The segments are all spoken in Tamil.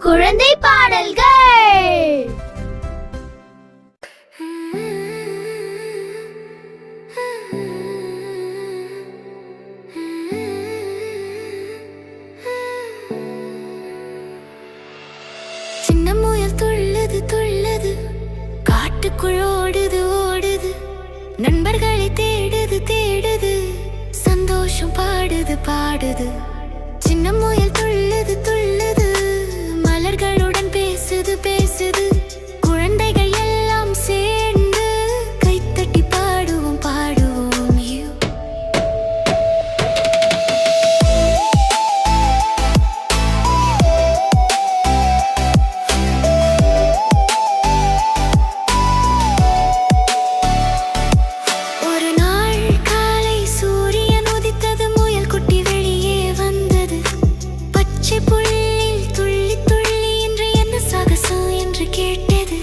குழந்தை பாடல்கள். சின்ன முயல் துள்ளது துள்ளது, காட்டுக்குள் ஓடுது ஓடுது, நண்பர்களை தேடுது தேடுது, சந்தோஷம் பாடுது பாடுது. சின்ன முயல் துள்ளது துள்ளது, மலர்களுடன் பேசுது பேசுது, குழந்தைகள் எல்லாம் சேர்ந்து கைத்தட்டி பாடுவோம் பாடுவோம். ஒரு நாள் காலை சூரியன் உதித்தது, முயல் குட்டி வெளியே வந்தது. பச்சை புல்லில் துள்ளி துள்ளி இன்று என்ன சாகசம் என்று கேட்டது.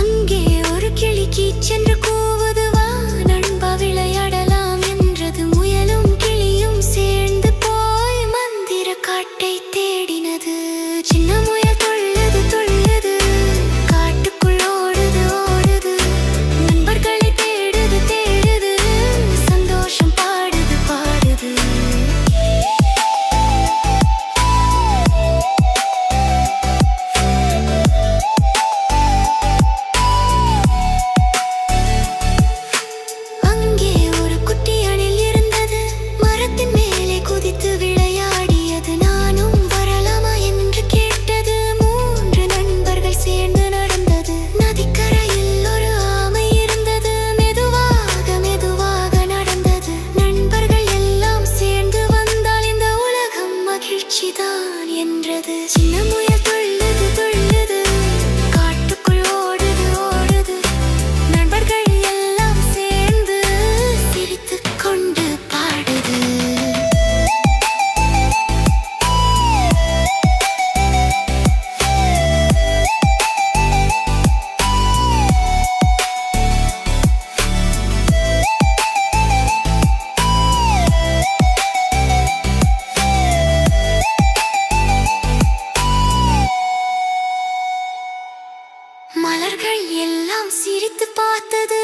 அங்கே ஒரு கிளி கீச்சென்று கூவுது, வா நண்பா விளையாடலாம் என்றது. முயலும் கிளியும் சேர்ந்து போய் மந்திர காட்டை தேடினது. சின்ன முயல் துள்ளது துள்ளது, காட்டுக்குள் ஓடுது ஓடுது, நண்பர்களை தேடுது தேடுது, சந்தோஷம் பாடுது பாடுது. அங்கே ஒரு குட்டி அணில் இருந்தது, மரத்தின் மேலே குதித்து விளையாடியது. நானும் வரலாமா என்று கேட்டது. மூன்று நண்பர்கள் சேர்ந்து நடந்தது. நதிக்கரையில் ஒரு ஆமை இருந்தது, மெதுவாக மெதுவாக நடந்தது. நண்பர்கள் எல்லாம் சேர்ந்து வந்தால் இந்த உலகம் மகிழ்ச்சிதான் என்றது. சின்ன முயல் துள்ளது துள்ளது, காட்டுக்குள் ஓடுது ஓடுது, நண்பர்கள் எல்லாம் சேர்ந்து சிரித்துக் கொண்டு பாடுது. மலர்கள் எல்லாம் சிரித்து பார்த்தது.